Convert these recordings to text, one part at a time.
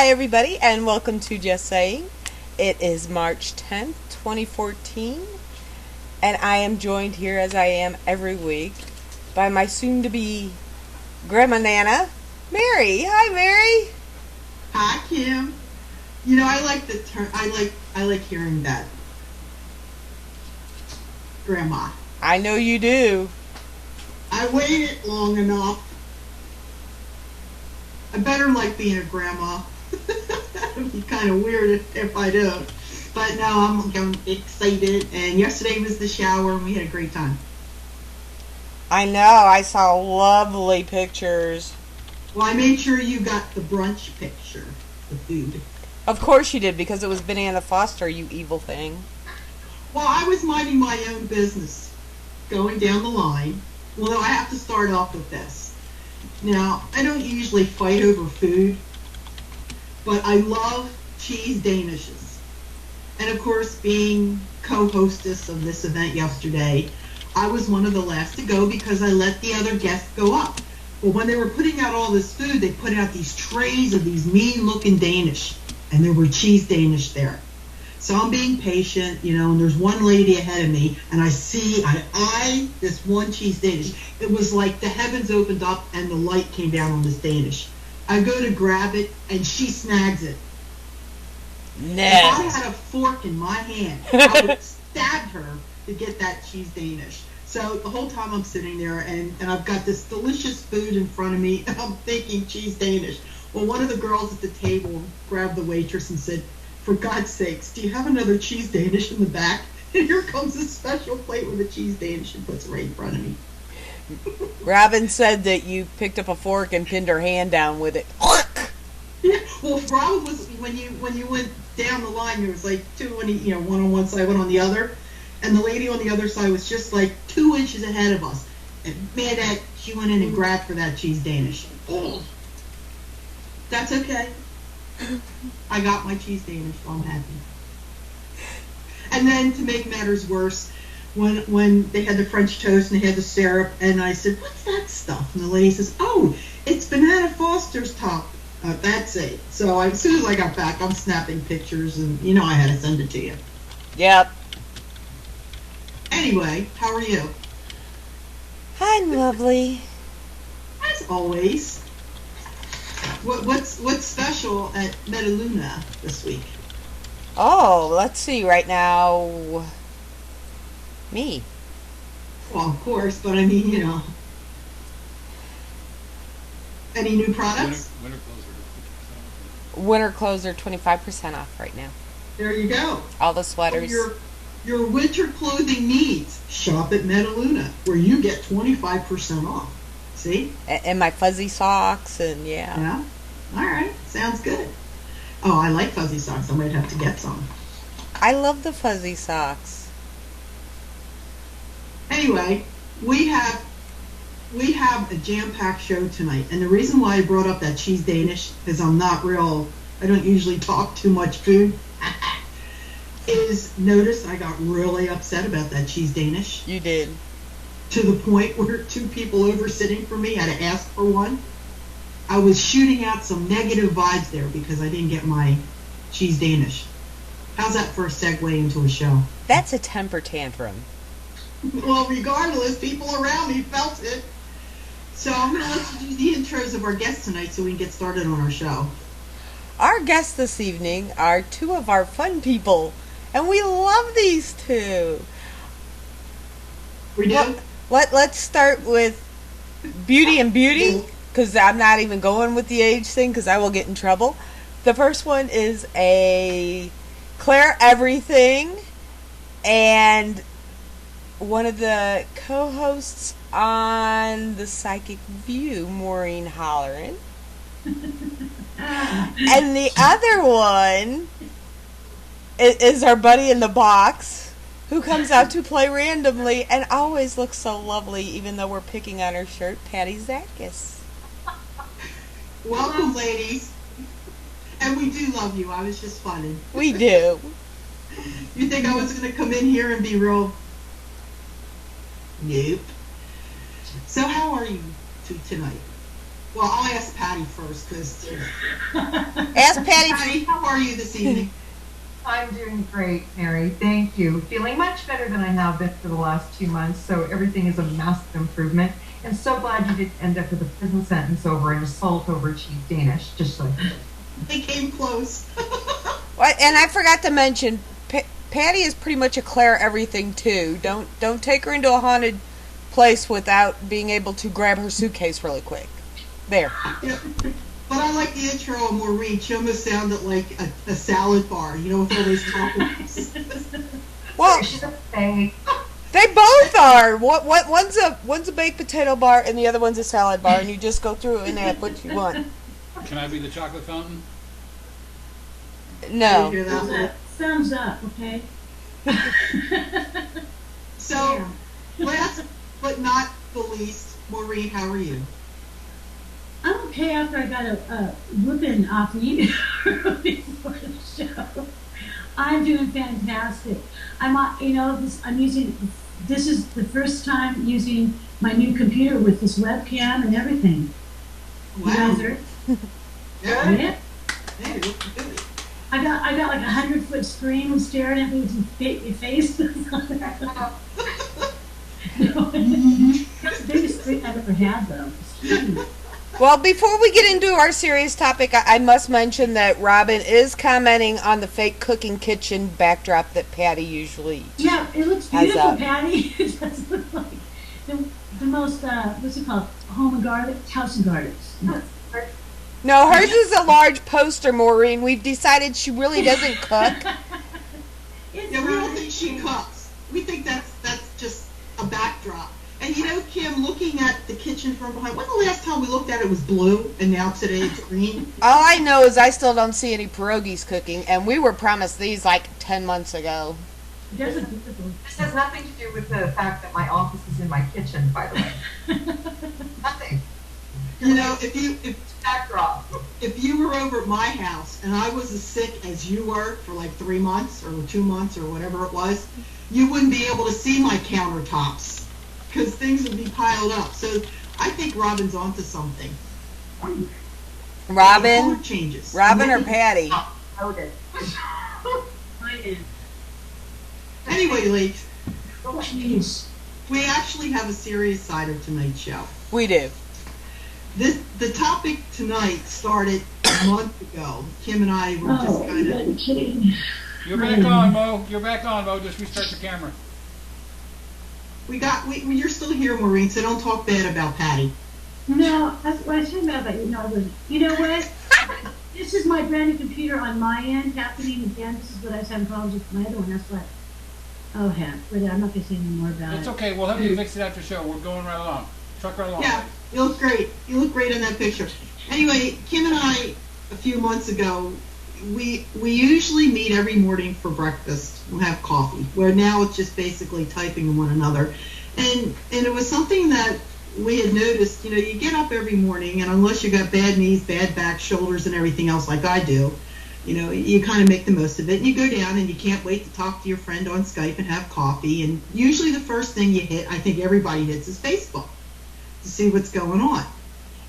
Hi everybody and welcome to Just Saying. It is March 10th, 2014 and I am joined here as I am every week by my soon-to-be Grandma Nana, Mary. Hi Mary. Hi Kim. You know, I like the term. I like hearing that. Grandma. I know you do. I waited long enough. I better like being a grandma. It'd be kind of weird if I don't. But now I'm excited. And yesterday was the shower and we had a great time. I know. I saw lovely pictures. Well, I made sure you got the brunch picture, the food. Of course you did, because it was Banana Foster, you evil thing. Well, I was minding my own business, going down the line. Well, I have to start off with this. Now, I don't usually fight over food, but I love cheese danishes. And of course, being co-hostess of this event yesterday, I was one of the last to go because I let the other guests go up. Well, when they were putting out all this food, they put out these trays of these mean-looking Danish, and there were cheese Danish there. So I'm being patient, you know, and there's one lady ahead of me, and I eye this one cheese Danish. It was like the heavens opened up and the light came down on this Danish. I go to grab it, and she snags it. No. If I had a fork in my hand, I would have stabbed her to get that cheese Danish. So the whole time I'm sitting there, and I've got this delicious food in front of me, and I'm thinking cheese Danish. Well, one of the girls at the table grabbed the waitress and said, "For God's sakes, do you have another cheese Danish in the back?" And here comes a special plate with a cheese Danish and puts it right in front of me. Robin said that you picked up a fork and pinned her hand down with it. Yeah, well, Robin was when you went down the line, there was like two, one on one side, one on the other, and the lady on the other side was just like 2 inches ahead of us. And man, that she went in and grabbed for that cheese Danish. Oh, that's okay. I got my cheese Danish, so I'm happy. And then to make matters worse, when they had the French toast and they had the syrup, and I said, "What's that stuff?" And the lady says, "Oh, it's Banana Foster's top." That's it. So as soon as I got back, I'm snapping pictures, and you know I had to send it to you. Yep. Anyway, how are you? I'm lovely. As always. What's special at Metaluna this week? Oh, let's see right now. Me. Well, of course, but I mean, you know. Any new products? Winter clothes are 25% off right now. There you go. All the sweaters. So your winter clothing needs, shop at Metaluna, where you get 25% off. See? And my fuzzy socks, and yeah. Yeah? All right. Sounds good. Oh, I like fuzzy socks. I might have to get some. I love the fuzzy socks. Anyway, we have a jam-packed show tonight, and the reason why I brought up that cheese Danish is I don't usually talk too much food, is notice I got really upset about that cheese Danish. You did. To the point where 2 people over sitting for me had to ask for one. I was shooting out some negative vibes there because I didn't get my cheese Danish. How's that for a segue into a show? That's a temper tantrum. Well, regardless, people around me felt it. So I'm going to let you do the intros of our guests tonight so we can get started on our show. Our guests this evening are 2 of our fun people, and we love these 2. We do? Let's start with Beauty and Beauty, because I'm not even going with the age thing because I will get in trouble. The first one is a Claire Everything, and one of the co-hosts on the Psychic View, Maureen Holleran. And the other one is our buddy in the box, who comes out to play randomly and always looks so lovely, even though we're picking on her shirt, Patty Szacaks. Welcome, ladies. And we do love you. I was just funning. We do. You think I was going to come in here and be real? Nope. So how are you tonight? Well, I'll ask Patty first, because Ask Patty. Patty, how are you this evening? I'm doing great, Mary. Thank you. Feeling much better than I have been for the last 2 months, so everything is a massive improvement. And so glad you did end up with a prison sentence over an assault over cheese Danish. Just like They came close. And I forgot to mention, Patty is pretty much a Claire everything too. Don't take her into a haunted place without being able to grab her suitcase really quick. There. Yeah. But I like the intro of Maureen. She almost sounded like a salad bar, you know, with all those toppings. Well, she's a fake. they both are. One's a baked potato bar and the other one's a salad bar, and you just go through and add what you want. Can I be the chocolate fountain? No. Thumbs up, okay? So, last but not the least, Maureen, how are you? I'm okay after I got a whooping off me before the show. I'm doing fantastic. This is the first time using my new computer with this webcam and everything. Wow. You guys are? Yeah. Yeah. Yeah, you're looking good. I got like 100-foot screen staring at me with your face. That's the biggest screen I've ever had, though. Well, before we get into our serious topic, I must mention that Robin is commenting on the fake cooking kitchen backdrop that Patty usually Yeah, it looks has beautiful, up. Patty. It does look like the most, what's it called? Home and gardens? House and gardens. No, hers is a large poster, Maureen. We've decided she really doesn't cook. Yeah, we don't think she cooks. We think that's just a backdrop. And you know, Kim, looking at the kitchen from behind, when the last time we looked at it was blue, and now today it's green? All I know is I still don't see any pierogies cooking, and we were promised these like 10 months ago. It does look beautiful. This has nothing to do with the fact that my office is in my kitchen, by the way. Nothing. You know, Backdrop. if you were over at my house and I was as sick as you were for like 3 months or 2 months or whatever it was, you wouldn't be able to see my countertops because things would be piled up. So I think Robin's onto something. Robin? Color changes. Robin or Patty? Noted. Anyway, ladies, Oh, jeez. we actually have a serious side of tonight's show. We do. The topic tonight started a month ago. Kim and I were just Oh, kind you of... gotta be kidding. You're back on, Mo. You're back on, Mo. Just restart the camera. You're still here, Maureen, so don't talk bad about Patty. No, what I was talking about you know what? This is my brand new computer on my end happening again. This is what I was having problems with my other one. That's what. Oh, heck. But I'm not going to say any more about It's it. okay. We'll help you fix it after the show. We're going right along. Truck right along. Yeah, you look great. You look great in that picture. Anyway, Kim and I, a few months ago, we usually meet every morning for breakfast. We'll have coffee, where now it's just basically typing to one another. And it was something that we had noticed, you know, you get up every morning, and unless you got bad knees, bad back, shoulders, and everything else like I do, you know, you kind of make the most of it. And you go down and you can't wait to talk to your friend on Skype and have coffee. And usually the first thing you hit, I think everybody hits, is Facebook to see what's going on.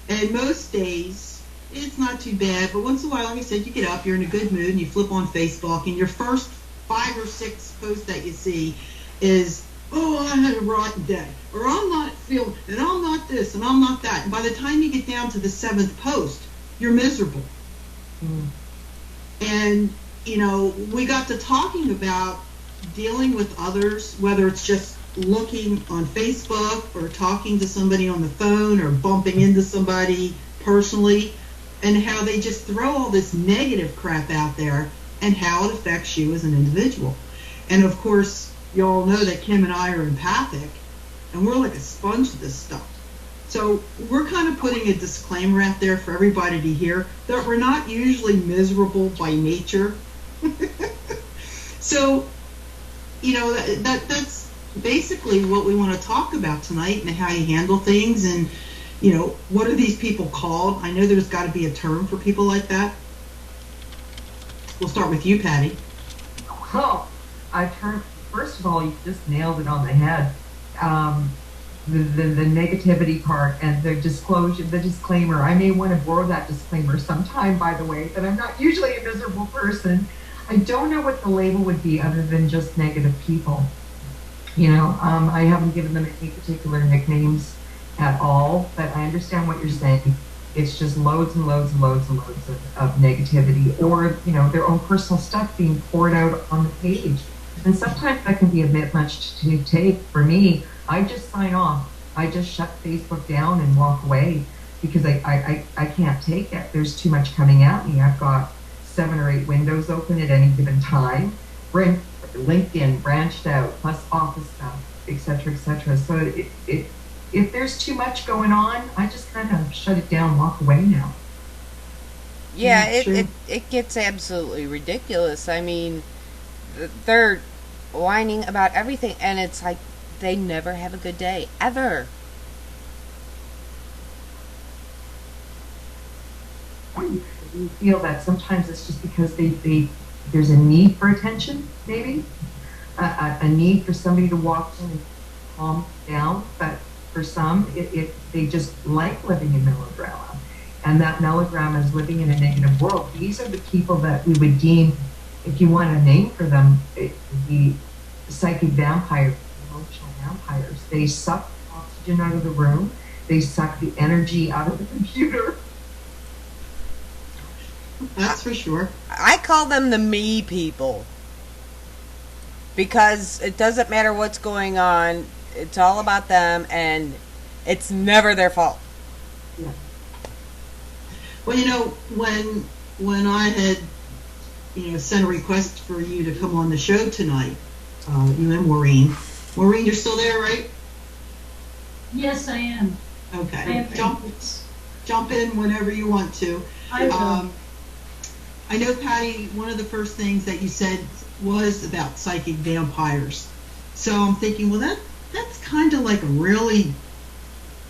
And most days, it's not too bad, but once in a while, like I said, you get up, you're in a good mood, and you flip on Facebook, and your first 5 or 6 posts that you see is, oh, I had a rotten day, or I'm not feeling, and I'm not this, and I'm not that. And by the time you get down to the 7th post, you're miserable. And, you know, we got to talking about dealing with others, whether it's just looking on Facebook or talking to somebody on the phone or bumping into somebody personally, and how they just throw all this negative crap out there and how it affects you as an individual. And of course, you all know that Kim and I are empathic, and we're like a sponge to this stuff. So we're kind of putting a disclaimer out there for everybody to hear that we're not usually miserable by nature. So, you know, that's basically what we want to talk about tonight, and how you handle things, and, you know, what are these people called? I know there's got to be a term for people like that. We'll start with you, Patty. Oh, first of all, you just nailed it on the head. the negativity part and the disclaimer. I may want to borrow that disclaimer sometime, by the way, that I'm not usually a miserable person. I don't know what the label would be other than just negative people. I haven't given them any particular nicknames at all, but I understand what you're saying. It's just loads and loads and loads and loads of negativity, or, their own personal stuff being poured out on the page. And sometimes that can be a bit much to take. For me, I just sign off. I just shut Facebook down and walk away because I can't take it. There's too much coming at me. I've got 7 or 8 windows open at any given time. LinkedIn branched out, plus office stuff, etc., etc. So if there's too much going on, I just kind of shut it down, walk away now. Yeah, it gets absolutely ridiculous. I mean, they're whining about everything, and it's like they never have a good day, ever. You feel that sometimes it's just because there's a need for attention, maybe a need for somebody to walk in and calm down. But for some, they just like living in melodrama, and that melodrama is living in a negative world. These are the people that we would deem, if you want a name for them, the psychic vampires, emotional vampires. They suck oxygen out of the room. They suck the energy out of the computer. That's for sure. I call them the me people. Because it doesn't matter what's going on. It's all about them, and it's never their fault. Yeah. Well, when I had, sent a request for you to come on the show tonight, you and Maureen. Maureen, you're still there, right? Yes, I am. Okay. Jump in whenever you want to. I will. I know, Patty, one of the first things that you said was about psychic vampires. So I'm thinking, well, that's kind of like a really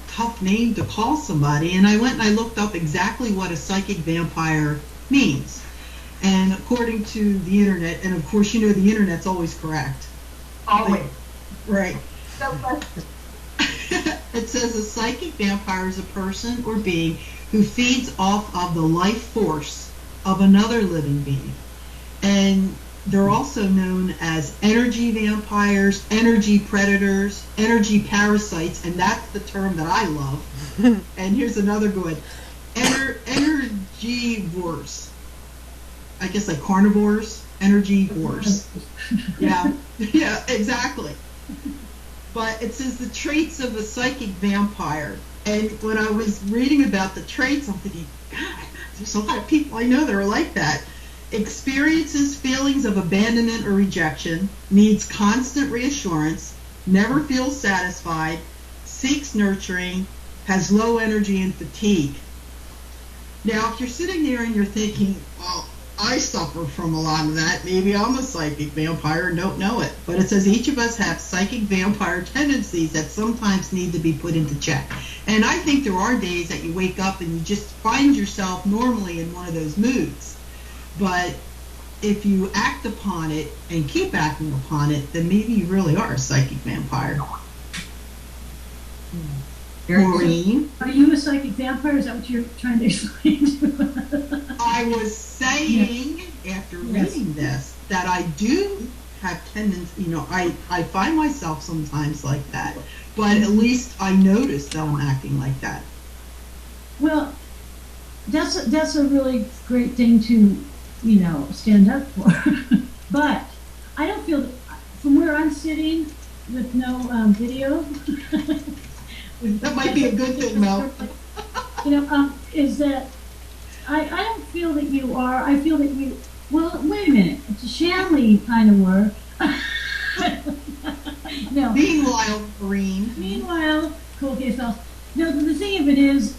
tough name to call somebody. And I went and I looked up exactly what a psychic vampire means. And according to the internet, and of course, the internet's always correct. Always. Right. So It says a psychic vampire is a person or being who feeds off of the life force of another living being. And they're also known as energy vampires, energy predators, energy parasites, and that's the term that I love. And here's another good energivores. I guess like carnivores, energivores. Yeah, exactly. But it says the traits of a psychic vampire. And when I was reading about the traits, I'm thinking, God, there's a lot of people I know that are like that. Experiences feelings of abandonment or rejection, needs constant reassurance, never feels satisfied, seeks nurturing, has low energy and fatigue. Now, if you're sitting there and you're thinking, well, I suffer from a lot of that, maybe I'm a psychic vampire and don't know it. But it says each of us have psychic vampire tendencies that sometimes need to be put into check. And I think there are days that you wake up and you just find yourself normally in one of those moods. But if you act upon it and keep acting upon it, then maybe you really are a psychic vampire. Maureen? Are you a psychic vampire? Is that what you're trying to explain to us? I was saying, after reading this, that I do have tendencies, I find myself sometimes like that. But at least I notice that I'm acting like that. Well, that's a really great thing to, stand up for. But I don't feel that, from where I'm sitting with no video. That might be a good thing, Mel. Is that I don't feel that you are. I feel that you. Well, wait a minute. It's a Shanley kind of word. No. Meanwhile, Maureen. Meanwhile, cool case files. No, the thing of it is,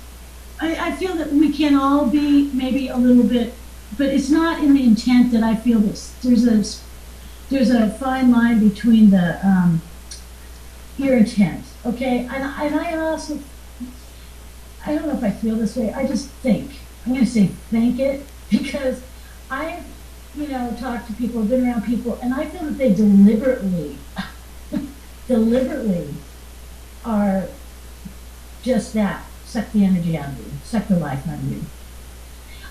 I feel that we can all be maybe a little bit, but it's not in the intent that I feel that there's a fine line between the your intent, okay? And I also, I don't know if I feel this way. I just think. I'm going to say think it, because I've, talked to people, been around people, and I feel that they deliberately are just that, suck the energy out of you, suck the life out of you.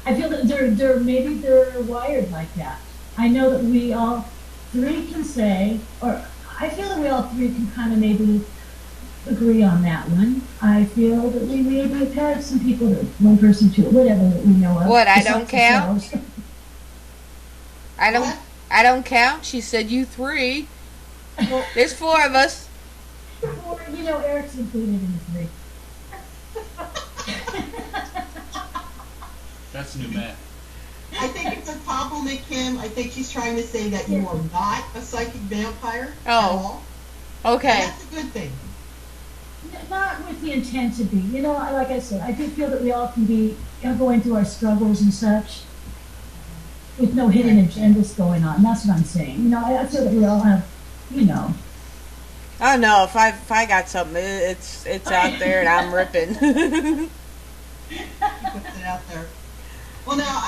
I feel that maybe they're wired like that. I know that we all three can say, or I feel that we all three can kind of maybe agree on that one. I feel that we maybe have had some people that one person, two, whatever that we know of. What, I don't count? Ourselves. I don't count. She said you three. There's four of us. Or, Eric's included in the three. That's new math. I think it's a compliment, Kim. I think she's trying to say that you are not a psychic vampire at all. Okay. And that's a good thing. Not with the intent to be. Like I said, I do feel that we all can be going through our struggles and such with no hidden agendas going on. That's what I'm saying. I feel that we all have, I don't know. If I got something, it's out there and I'm ripping. He puts it out there. Well, now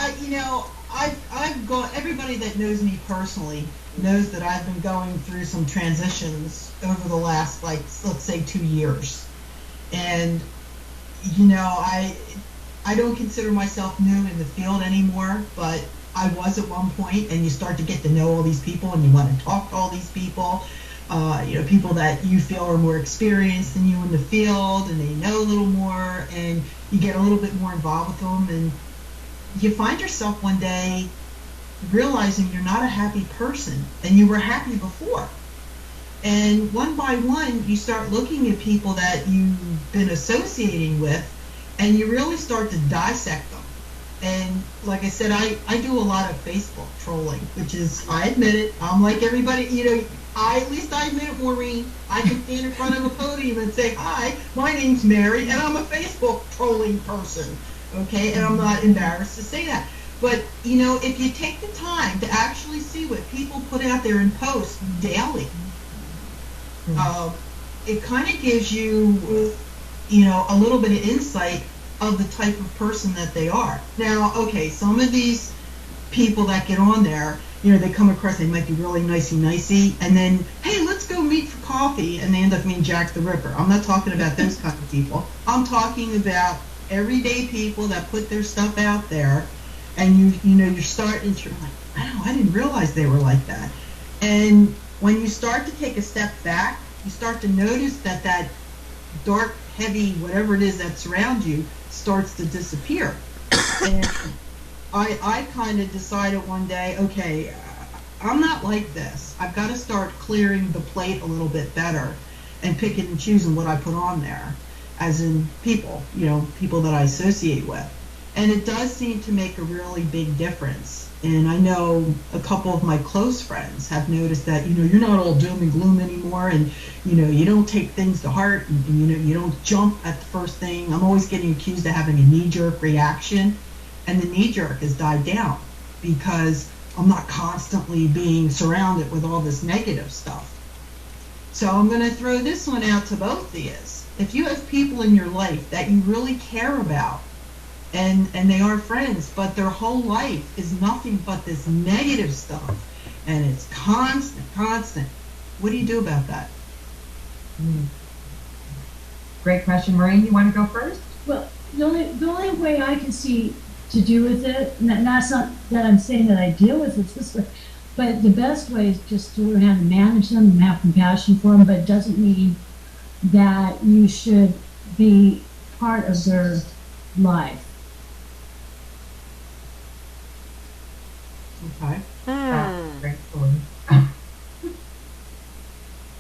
I've gone. Everybody that knows me personally knows that I've been going through some transitions over the last, let's say, 2 years, and I don't consider myself new in the field anymore, but I was at one point, and you start to get to know all these people, and you want to talk to all these people. People that you feel are more experienced than you in the field, and they know a little more, and you get a little bit more involved with them, and you find yourself one day realizing you're not a happy person, and you were happy before. And one by one, you start looking at people that you've been associating with, and you really start to dissect them. And like I said, I do a lot of Facebook trolling, which is, I admit it, I'm like everybody, at least I admit it, Maureen. I can stand in front of a podium and say, hi, my name's Mary, and I'm a Facebook trolling person, okay? And I'm not embarrassed to say that. But, if you take the time to actually see what people put out there and post daily, it kind of gives you, a little bit of insight of the type of person that they are. Now, okay, some of these people that get on there, they come across, they might be really nicey, and then, hey, let's go meet for coffee, and they end up being Jack the Ripper. I'm not talking about those kind of people. I'm talking about everyday people that put their stuff out there, and you're starting to, wow, I didn't realize they were like that. And when you start to take a step back, you start to notice that dark, heavy, whatever it is that surrounds you starts to disappear. And I kind of decided one day, okay, I'm not like this. I've got to start clearing the plate a little bit better and picking and choosing what I put on there, as in people, people that I associate with. And it does seem to make a really big difference. And I know a couple of my close friends have noticed that, you're not all doom and gloom anymore, and, you don't take things to heart, and you don't jump at the first thing. I'm always getting accused of having a knee-jerk reaction. And the knee-jerk has died down because I'm not constantly being surrounded with all this negative stuff. So I'm going to throw this one out to both of you. If you have people in your life that you really care about, and they are friends, but their whole life is nothing but this negative stuff, and it's constant, what do you do about that? Great question. Maureen, you want to go first? Well, the only way I can see to do with it, and that's not that I'm saying that I deal with it this way, but the best way is just to learn how to manage them and have compassion for them, but it doesn't mean that you should be part of their life. Okay. Great story.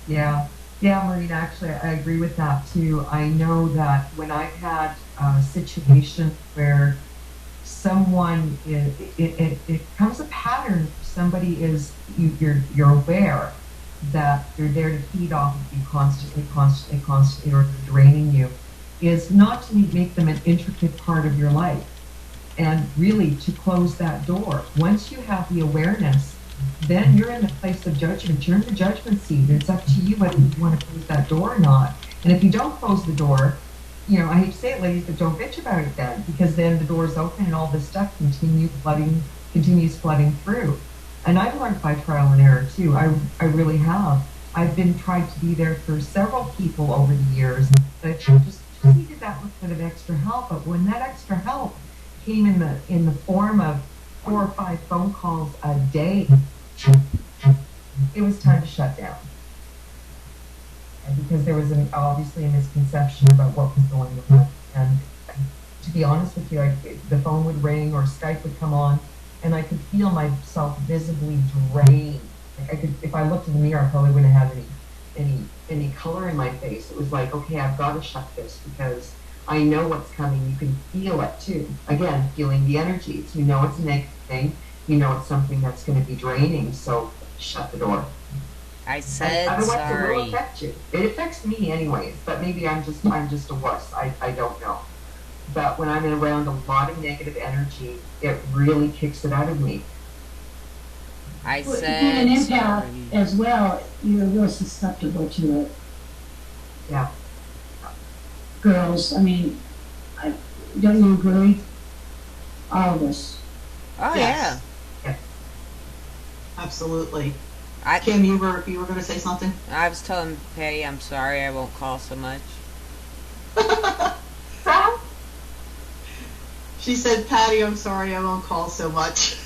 Yeah, Maureen, actually, I agree with that too. I know that when I've had a situation where someone it becomes a pattern. Somebody is, you're aware that they're there to feed off of you constantly, or draining you, is not to make them an intricate part of your life, and really to close that door. Once you have the awareness, then you're in the place of judgment. You're in the judgment seat. It's up to you whether you want to close that door or not. And if you don't close the door, I hate to say it, ladies, but don't bitch about it then, because then the door's open and all this stuff continues flooding through. And I've learned by trial and error too. I really have. I've been trying to be there for several people over the years. But I just needed that little bit of extra help. But when that extra help came in the form of 4 or 5 phone calls a day, it was time to shut down. And because there was obviously a misconception about what was going on. And to be honest with you, the phone would ring or Skype would come on, and I could feel myself visibly drained. Like I could, if I looked in the mirror, I probably wouldn't have any color in my face. It was like, okay, I've got to shut this because I know what's coming. You can feel it too. Again, feeling the energies. You know it's a negative thing. You know it's something that's going to be draining. So shut the door. I said otherwise sorry. It will affect you. It affects me anyways. But maybe I'm just a wuss. I don't know. But when I'm around a lot of negative energy, it really kicks it out of me. I Well, said being an empath sorry. as well, you're real susceptible to it. Yeah. Girls, I mean, don't you agree? All of us. Oh Yes. Yeah. Absolutely. yeah. Kim, you were going to say something? I was telling Patty I'm sorry I won't call so much. She said, Patty, I'm sorry, I won't call so much.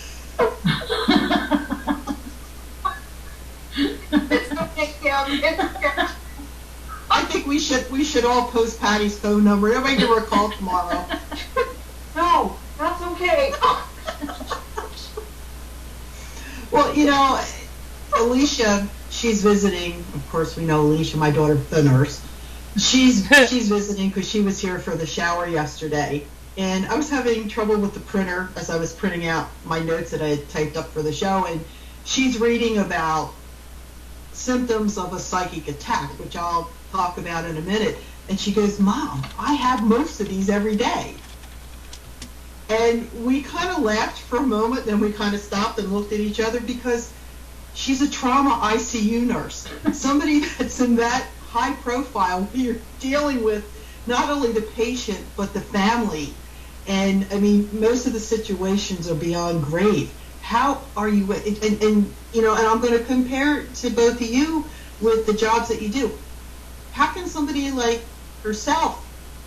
I think we should all post Patty's phone number. Everybody give her a call tomorrow. No, that's okay. Well, you know, Alicia, she's visiting. Of course, we know Alicia, my daughter, the nurse. She's visiting because she was here for the shower yesterday. And I was having trouble with the printer as I was printing out my notes that I had typed up for the show. And she's reading about symptoms of a psychic attack, which I'll talk about in a minute. And she goes, Mom, I have most of these every day. And we kind of laughed for a moment, then we kind of stopped and looked at each other because she's a trauma ICU nurse. Somebody that's in that high profile, you're dealing with not only the patient, but the family. And I mean, most of the situations are beyond grave. How are you, and you know, and I'm going to compare to both of you with the jobs that you do. How can somebody like herself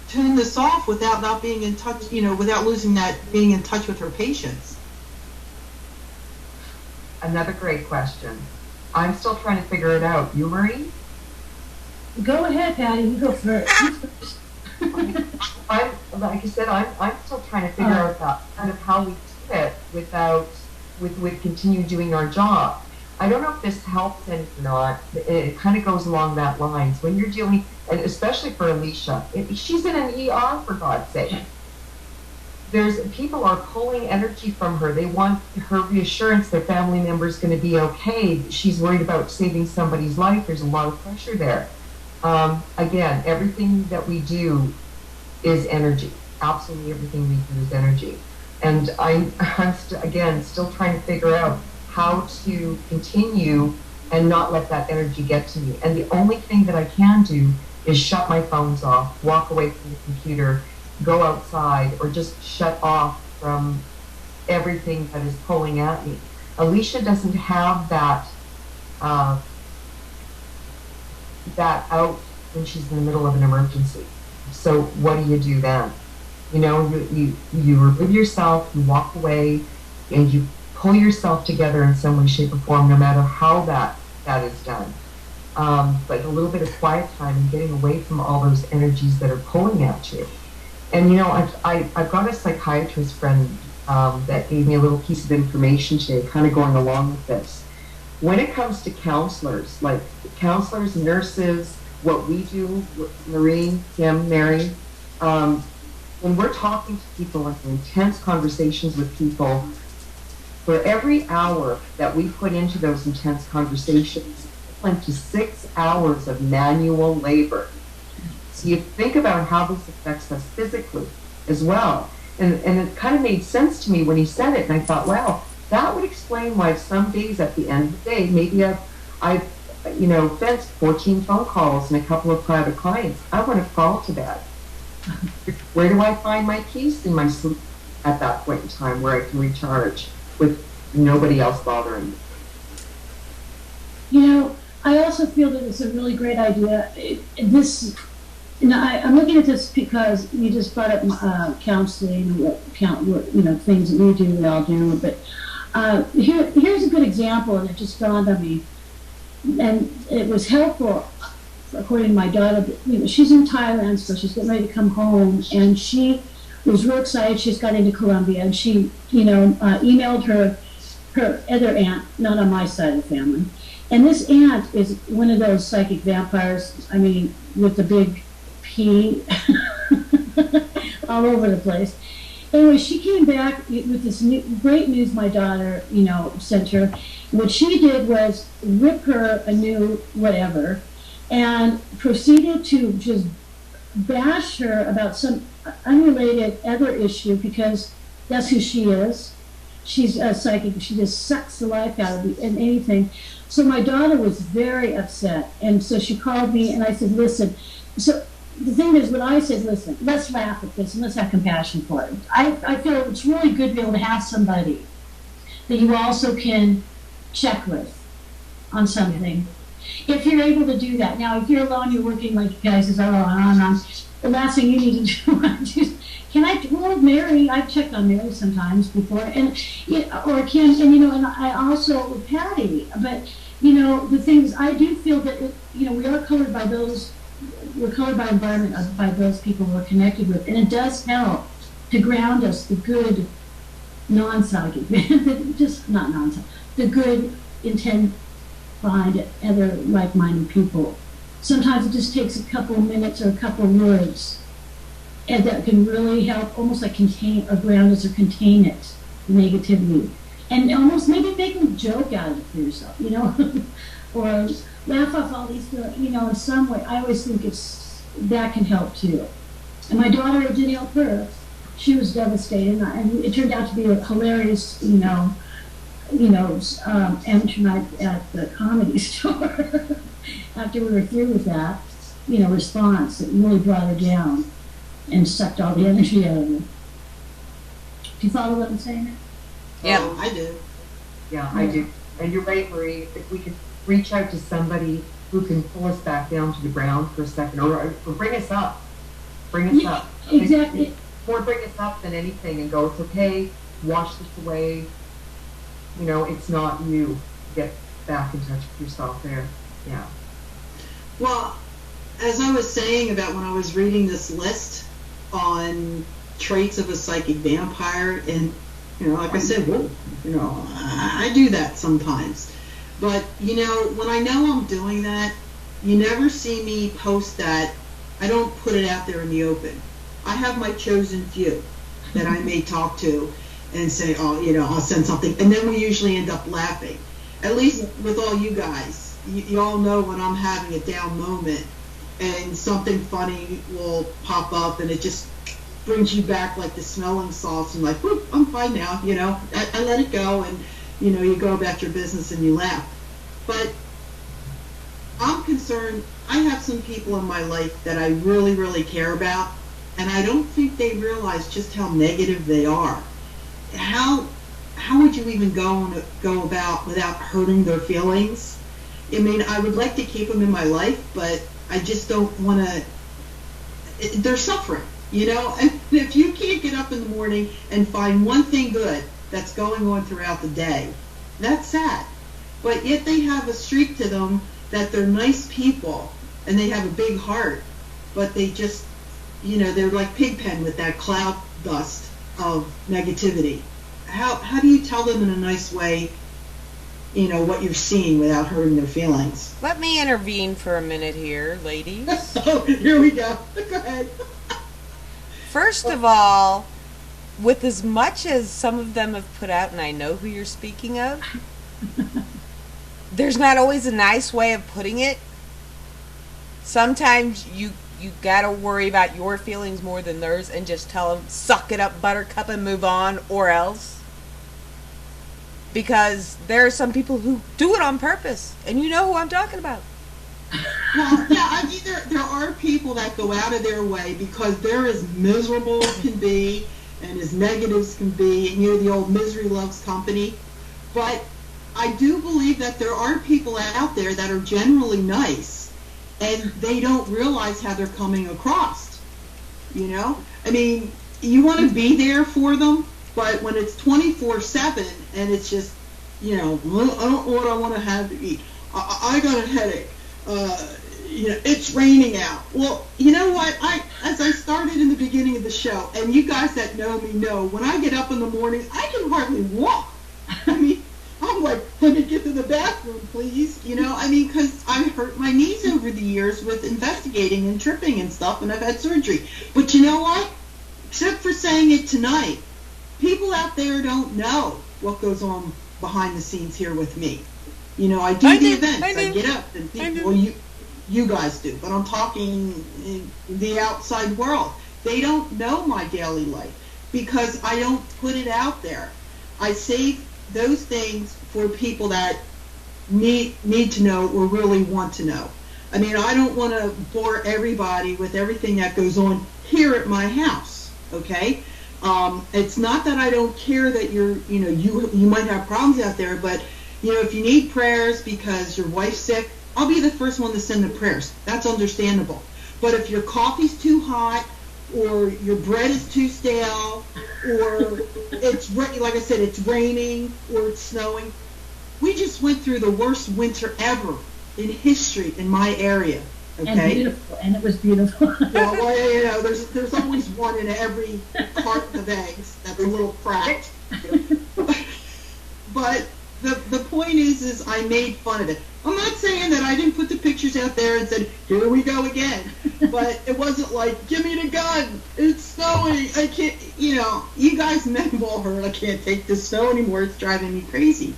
tune this off without not being in touch, you know, without losing that being in touch with her patients? Another great question. I'm still trying to figure it out. You, Maureen? Go ahead, Patty. You go first. I'm like I said, I'm still trying to figure out that kind of how we do it with continue doing our job. I don't know if this helps any or not. It kind of goes along that lines. When you're dealing, and especially for Alicia, she's in an ER for God's sake. There's people are pulling energy from her. They want her reassurance their family member is going to be okay. She's worried about saving somebody's life. There's a lot of pressure there. Again, everything that we do is energy. Absolutely everything we do is energy. And I'm still trying to figure out how to continue and not let that energy get to me. And the only thing that I can do is shut my phones off, walk away from the computer, go outside, or just shut off from everything that is pulling at me. Alicia doesn't have that out when she's in the middle of an emergency. So what do you do then? You know, you remove yourself, you walk away, and you pull yourself together in some way, shape, or form, no matter how that is done. But a little bit of quiet time and getting away from all those energies that are pulling at you. And you know, I've got a psychiatrist friend that gave me a little piece of information today, kind of going along with this. When it comes to counselors, like counselors, nurses, what we do, Maureen, Kim, Mary, when we're talking to people and intense conversations with people, for every hour that we put into those intense conversations, equivalent to 6 hours of manual labor. So you think about how this affects us physically as well. And it kind of made sense to me when he said it, and I thought, wow, that would explain why some days at the end of the day, maybe I've fenced 14 phone calls and a couple of private clients. I want to fall to bed. Where do I find my peace in my sleep at that point in time where I can recharge with nobody else bothering me? You know, I also feel that it's a really great idea. I'm looking at this because you just brought up counseling, things that we do, we all do. But here's a good example, and it just dawned on me, and it was helpful. According to my daughter, she's in Thailand, so she's getting ready to come home, and she was real excited. She's got into Colombia, and she, emailed her other aunt, not on my side of the family. And this aunt is one of those psychic vampires, with the big P all over the place. Anyway, she came back with this great news my daughter, sent her. What she did was rip her a new whatever and proceeded to just bash her about some unrelated other issue, because that's who she is. She's a psychic. She just sucks the life out of anything. So my daughter was very upset, and so she called me, and I said, listen. So the thing is, what I said, listen, let's laugh at this, and let's have compassion for it. I feel it's really good to be able to have somebody that you also can check with on something. If you're able to do that. Now, if you're alone, you're working like you guys is on. The last thing you need to do, Mary, I've checked on Mary sometimes before, and or Kim, and I also with Patty. But the things I do feel that we are colored by those. We're colored by environment, by those people we're connected with, and it does help to ground us. The good, non-psychic, just not non-psychic, the good intent behind other like-minded people. Sometimes it just takes a couple of minutes or a couple of words, and that can really help, almost like contain or ground us or contain it, the negativity, and almost maybe make a joke out of it for yourself, or laugh off all these, in some way. I always think that can help too. And my daughter, it did help her. She was devastated, and it turned out to be a hilarious, amateur night at the Comedy Store. After we were through with that, response, it really brought her down and sucked all the energy out of her. Do you follow what I'm saying? Yeah, I do. Yeah, I do. And you're right, Marie. If we could reach out to somebody who can pull us back down to the ground for a second, or bring us up. Bring us up. Exactly. More bring us up than anything, and go, it's okay, wash this away. It's not you. Get back in touch with yourself there. Yeah. Well, as I was saying about when I was reading this list on traits of a psychic vampire, and like I said, I do that sometimes. But when I know I'm doing that, you never see me post that. I don't put it out there in the open. I have my chosen few that I may talk to and say, I'll send something, and then we usually end up laughing. At least with all you guys, you all know when I'm having a down moment, and something funny will pop up, and it just brings you back like the smelling salts, and like, whoop, I'm fine now. I let it go, and you go about your business and you laugh. But I'm concerned. I have some people in my life that I really, really care about, and I don't think they realize just how negative they are. How would you even go about without hurting their feelings? I would like to keep them in my life, but I just don't want to. They're suffering, And if you can't get up in the morning and find one thing good that's going on throughout the day, that's sad. But yet they have a streak to them that they're nice people and they have a big heart, but they just, they're like Pigpen with that cloud dust of negativity. How do you tell them in a nice way, what you're seeing without hurting their feelings? Let me intervene for a minute here, ladies. Oh, here we go. Go ahead. First of all, with as much as some of them have put out, and I know who you're speaking of, there's not always a nice way of putting it. Sometimes you gotta worry about your feelings more than theirs and just tell them, suck it up, buttercup, and move on, or else. Because there are some people who do it on purpose, and you know who I'm talking about. Well, yeah, there are people that go out of their way because they're as miserable as can be and as negative as can be, and the old misery loves company. But I do believe that there are people out there that are generally nice, and they don't realize how they're coming across. You know, I mean, you want to be there for them, but when it's 24/7 and it's just, you know, I don't know what I want to have to eat. I got a headache. You know, it's raining out. Well, you know what? As I started in the beginning of the show, and you guys that know me know, when I get up in the morning, I can hardly walk. I mean, I'm like, let me get to the bathroom, please. You know, I mean, because I hurt my knees over the years with investigating and tripping and stuff, and I've had surgery. But you know what? Except for saying it tonight, people out there don't know what goes on behind the scenes here with me. You know, I do the events. I get up and people, well, you guys do, but I'm talking in the outside world. They don't know my daily life because I don't put it out there. I save those things for people that need to know or really want to know. I mean, I don't want to bore everybody with everything that goes on here at my house, okay? It's not that I don't care that you might have problems out there, but, you know, if you need prayers because your wife's sick, I'll be the first one to send the prayers. That's understandable. But if your coffee's too hot, or your bread is too stale, or it's, like I said, it's raining, or it's snowing. We just went through the worst winter ever in history in my area. Okay? And beautiful, and it was beautiful. Well, you know, there's always one in every carton of eggs that's a little cracked. But the point is I made fun of it. I'm not saying that I didn't put the pictures out there and said, here we go again. But it wasn't like, give me the gun. It's snowing. I can't, you know, you guys men have all heard I can't take the snow anymore. It's driving me crazy.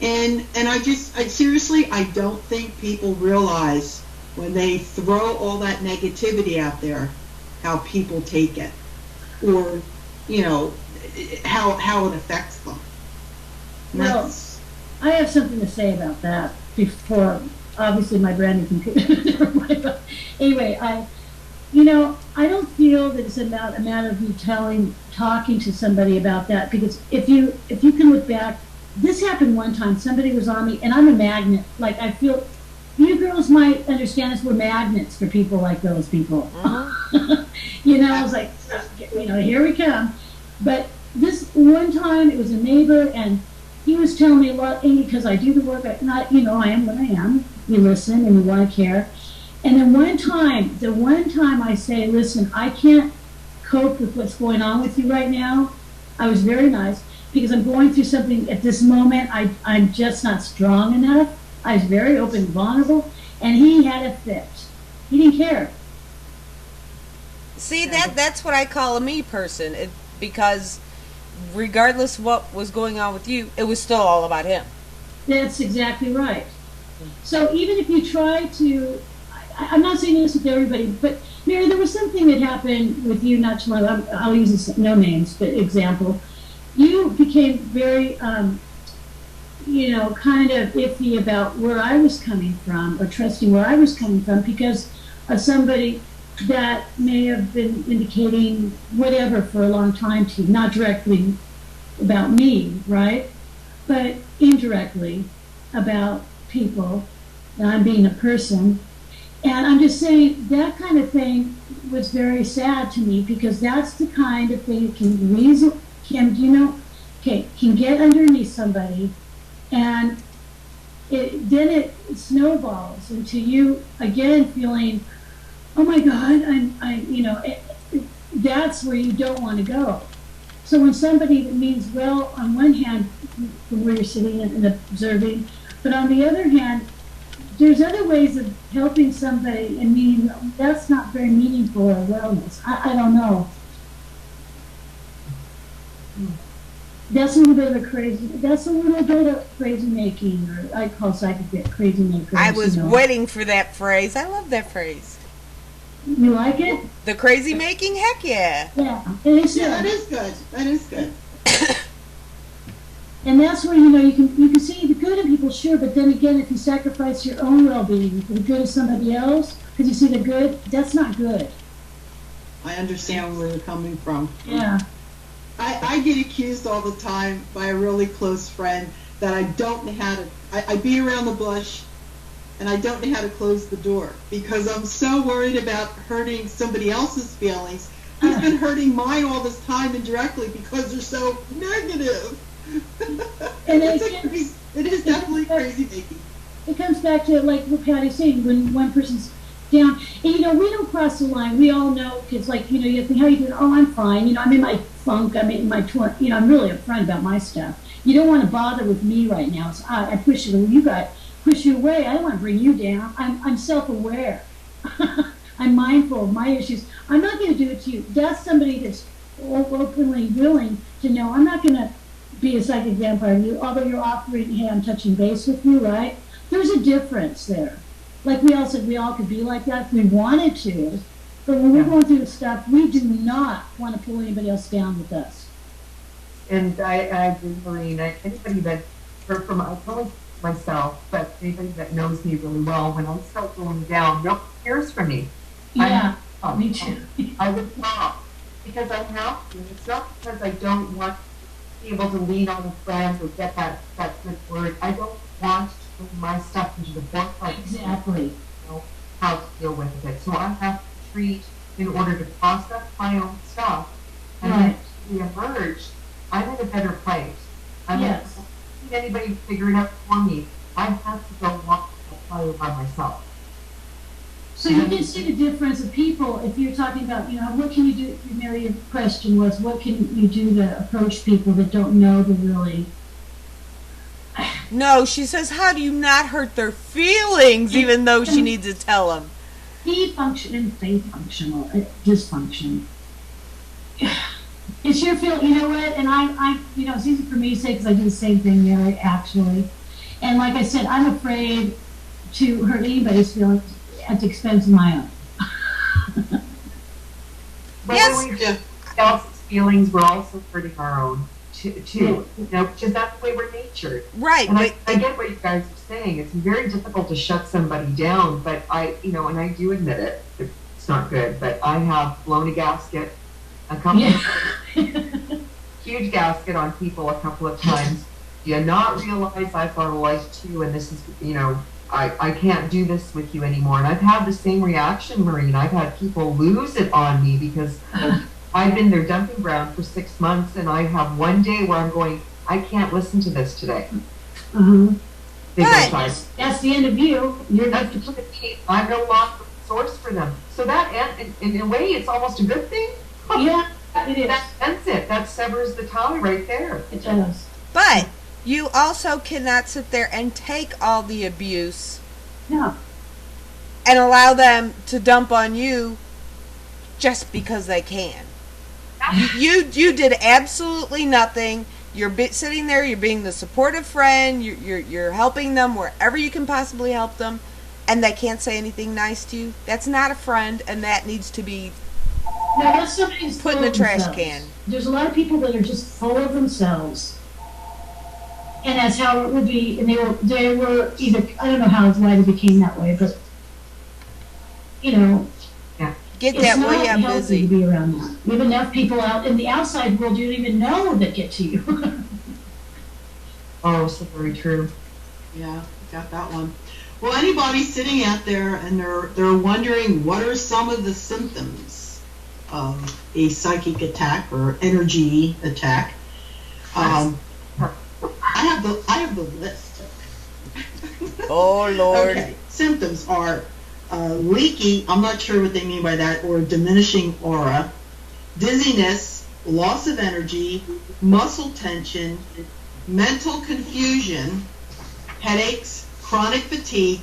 And I seriously, I don't think people realize when they throw all that negativity out there, how people take it. Or, you know, how it affects them. Well, I have something to say about that before, obviously, my brand new computer. Anyway, I don't feel that it's about a matter of me talking to somebody about that, because if you can look back, this happened one time. Somebody was on me, and I'm a magnet. Like, I feel you girls might understand this. We're magnets for people like those people. You know, I was like, you know, here we come. But this one time, it was a neighbor, and he was telling me a lot, because I do the work, I am what I am. You listen and you want to care. And then the one time I say, listen, I can't cope with what's going on with you right now. I was very nice, because I'm going through something at this moment. I'm just not strong enough. I was very open and vulnerable, and he had a fit. He didn't care. See, that's what I call a me person, because regardless of what was going on with you, it was still all about him. That's exactly right. So even if you try to, I'm not saying this with everybody, but Mary, there was something that happened with you not too long ago. I'll use this, no names, but example. You became very, kind of iffy about where I was coming from, or trusting where I was coming from, because of somebody that may have been indicating whatever for a long time to you, not directly about me, right? But indirectly about people, and I'm being a person. And I'm just saying that kind of thing was very sad to me, because that's the kind of thing that can get underneath somebody, and then it snowballs into you again feeling, oh my God, that's where you don't want to go. So when somebody that means well, on one hand, from where you're sitting and observing, but on the other hand, there's other ways of helping somebody and meaning that's not very meaningful or wellness. I don't know. That's a little bit of crazy making, or I call psychic crazy maker. I was waiting for that phrase. I love that phrase. You like it? The crazy making? Heck yeah. Yeah, it is. Yeah, that is good. That is good. And that's where, you can see the good in people, sure, but then again, if you sacrifice your own well-being for the good of somebody else, because you see the good, that's not good. I understand where you're coming from. Yeah. I get accused all the time by a really close friend that I don't know how to, I beat around the bush, and I don't know how to close the door because I'm so worried about hurting somebody else's feelings who's been hurting mine all this time indirectly because they're so negative. And it is definitely crazy making. It comes back to like what Patty's saying, when one person's down, and we don't cross the line. We all know, because like, you think, how you doing? Oh, I'm fine. I'm in my funk. I'm in my I'm really upfront about my stuff. You don't want to bother with me right now. So I push it. Push you away. I don't want to bring you down. I'm self-aware. I'm mindful of my issues. I'm not going to do it to you. That's somebody that's openly willing to know I'm not going to be a psychic vampire to you, although you're offering, hey, I'm touching base with you, right? There's a difference there. Like we all said, we all could be like that if we wanted to. But when we're going through stuff, we do not want to pull anybody else down with us. And I agree, Maureen. Anybody that, I told myself, but anybody that knows me really well, when I start going down, no one hears from me. Yeah, me too. I would stop because I have to. It's not because I don't want to be able to lean on a friend or get that good word. I don't want to bring my stuff into the forefront. Exactly. How to deal with it. So I have to treat in order to process my own stuff and then to emerge. I'm in a better place. I'm not need anybody to figure it out for me. I have to go walk the fire by myself. So you can see the difference of people if you're talking about, what can you do? Mary, your question was, what can you do to approach people that don't know the really... No, she says, how do you not hurt their feelings even though she needs to tell them? Dysfunction, dysfunction. It's your feel, you know what, and I it's easy for me to say because I do the same thing, Mary, actually. And like I said, I'm afraid to hurt anybody's feelings at the expense of my own. But when we hurt else's feelings, we're also hurting our own, too. Because that's the way we're natured. Right. And I get what you guys are saying. It's very difficult to shut somebody down, but and I do admit it, it's not good, but I have blown a gasket a couple of times, huge gasket on people a couple of times. Do you not realize I've got a life too, and this is, I can't do this with you anymore. And I've had the same reaction, Maureen. I've had people lose it on me because I've been their dumping ground for 6 months, and I have one day where I'm going, I can't listen to this today. Mm-hmm. That's the end of you. I'm no longer a source for them. So that, in a way, it's almost a good thing. Yeah, it is. That ends it. That severs the tie right there. It does. But you also cannot sit there and take all the abuse and allow them to dump on you just because they can. You did absolutely nothing. You're sitting there. You're being the supportive friend. You're helping them wherever you can possibly help them, and they can't say anything nice to you. That's not a friend, and that needs to be that's somebody's put in the trash can. There's a lot of people that are just full of themselves, and that's how it would be. And they were either, I don't know why they became that way, but get that way. I'm busy. To be around that. We have enough people out in the outside world you don't even know that get to you. Oh, so very true. Yeah, got that one. Well, anybody sitting out there and they're wondering what are some of the symptoms of a psychic attack or energy attack, I have the list. Oh Lord. Okay. Symptoms are leaky, I'm not sure what they mean by that, or diminishing aura, dizziness, loss of energy, muscle tension, mental confusion, headaches, chronic fatigue,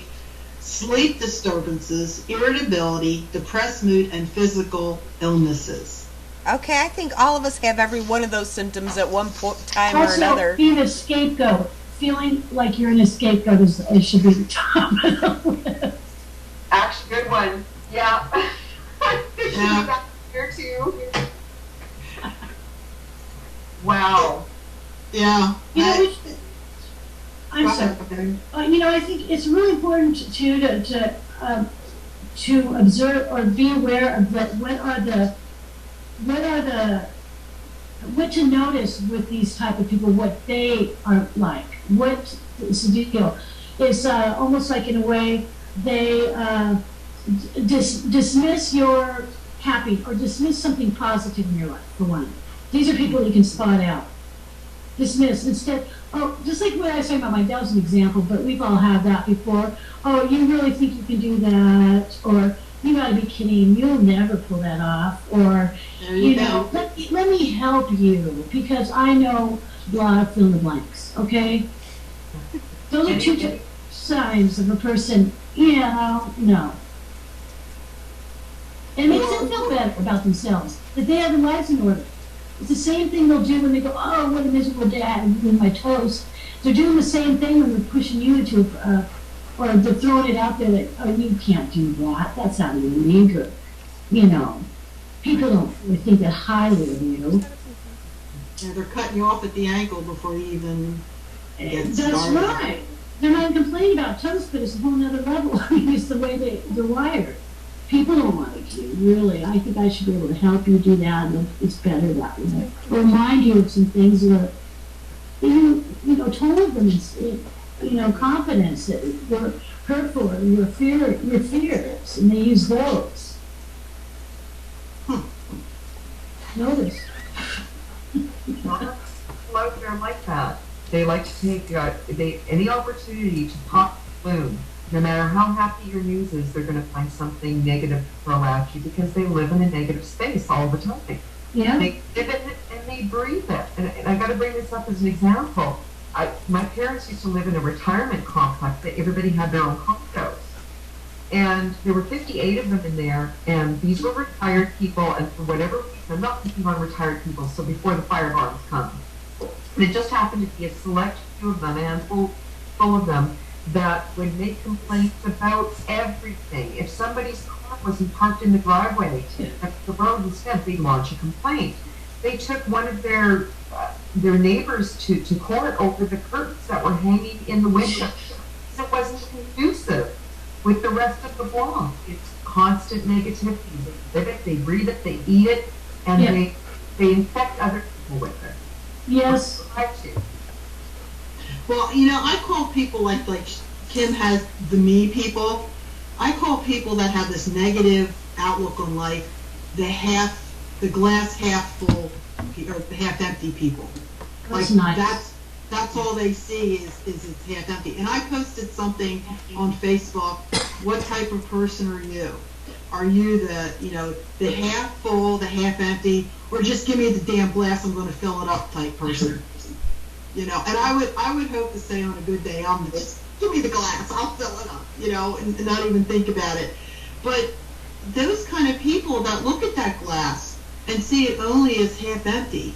sleep disturbances, irritability, depressed mood, and physical illnesses. Okay, I think all of us have every one of those symptoms at one time also, or another. Being a scapegoat, feeling like you're in a scapegoat it should be the top of the list. Actually, good one. Yeah. Yeah. Here too. Wow. Yeah. I'm sorry. I think it's really important to observe or be aware of what are the what to notice with these type of people, what they are like. What is the deal? It's almost like in a way they dismiss your happy or dismiss something positive in your life, for one. These are people you can spot out. Dismiss instead. Oh, just like what I was talking about, that was an example, but we've all had that before. Oh, you really think you can do that? Or you gotta be kidding, you'll never pull that off. Or, you know, let me help you because I know blah, fill in the blanks, okay? Those are two signs of a person, you know, no. And it makes them feel better about themselves, that they have their lives in order. It's the same thing they'll do when they go, oh, what a miserable day, I'm doing my toast. They're doing the same thing when they're pushing you to, or they're throwing it out there that, oh, you can't do that. That's not even me good. You know, people don't really think that highly of you. Yeah, they're cutting you off at the ankle before you even get started. That's right. They're not even complaining about toast, but it's a whole nother level. It's the way they're wired. People don't like you, really. I think I should be able to help you do that, and it's better that way. Or remind you of some things that you told them in confidence that were hurtful or your fears, and they use those. Notice. Out there like that. They like to take any opportunity to pop the balloon. No matter how happy your news is, they're going to find something negative to throw at you because they live in a negative space all the time. Yeah. They live in it and they breathe it. And I got to bring this up as an example. My parents used to live in a retirement complex that everybody had their own condos. And there were 58 of them in there, and these were retired people, and for whatever reason, I'm not picking on retired people, so before the fire alarms come. And it just happened to be a select few of them, a handful full of them, that would make complaints about everything. If somebody's car wasn't parked in the driveway, the road was fenced, they'd launch a complaint. They took one of their neighbors to court over the curtains that were hanging in the window. It wasn't conducive with the rest of the block. It's constant negativity. They live it, they breathe it, they eat it, and they infect other people with it. Yes. Well, I call people like Kim has the me people. I call people that have this negative outlook on life the glass half full or half empty people. That's like nice. That's all they see is it's half empty. And I posted something on Facebook. What type of person are you? Are you the half full, the half empty, or just give me the damn glass, I'm going to fill it up type person? And I would hope to say on a good day, I'm just give me the glass, I'll fill it up, and not even think about it. But those kind of people that look at that glass and see it only as half empty,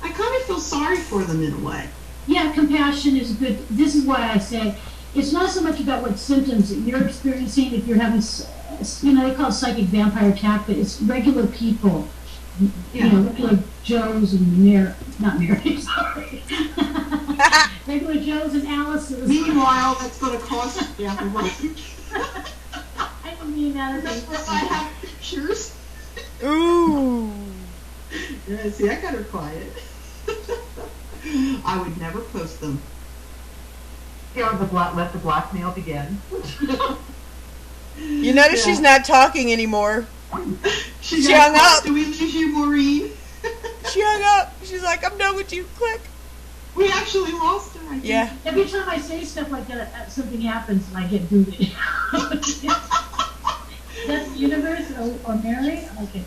I kind of feel sorry for them in a way. Yeah, compassion is good. This is why I say it's not so much about what symptoms that you're experiencing. If you're having, they call it psychic vampire attack, but it's regular people. Regular Joes and not Mary, sorry. Regular Joes and Alice's. Meanwhile, that's going to cost you. I don't mean that. Remember, I have pictures. Ooh. Yeah, see, I got her quiet. I would never post them. Let the blackmail begin. You notice she's not talking anymore. She hung up. Do we lose you, Maureen? She hung up. She's like, I'm done with you. Click. We actually lost her, I think. Yeah. Every time I say stuff like that, something happens and I get booted. That's the universe or Mary? Okay.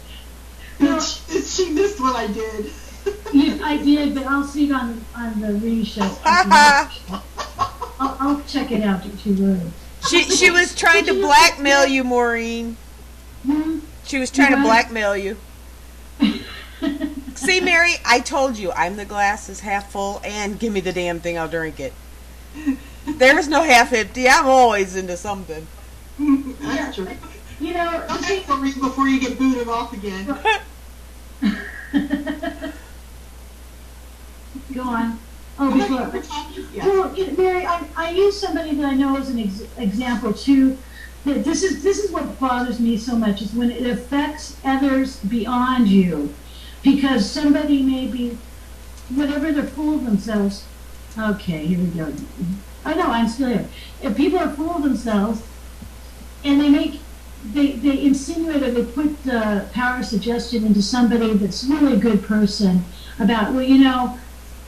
No, she missed what I did. I did, but I'll see it on the reshow. I'll check it out if she would. She was trying to blackmail you, Maureen. Hmm? She was trying to blackmail you. See, Mary, I told you I'm the glass is half full, and give me the damn thing, I'll drink it. There's no half empty. I'm always into something. That's true. Okay, Maureen, before you get booted off again. Go on. Oh, before. Well, Mary, I use somebody that I know as an example too. This is what bothers me so much is when it affects others beyond you. because somebody may be, whatever they're full of themselves. Okay, here we go. Oh no, I'm still here. If people are full of themselves and they insinuate or they put power of suggestion into somebody that's really a good person about, well,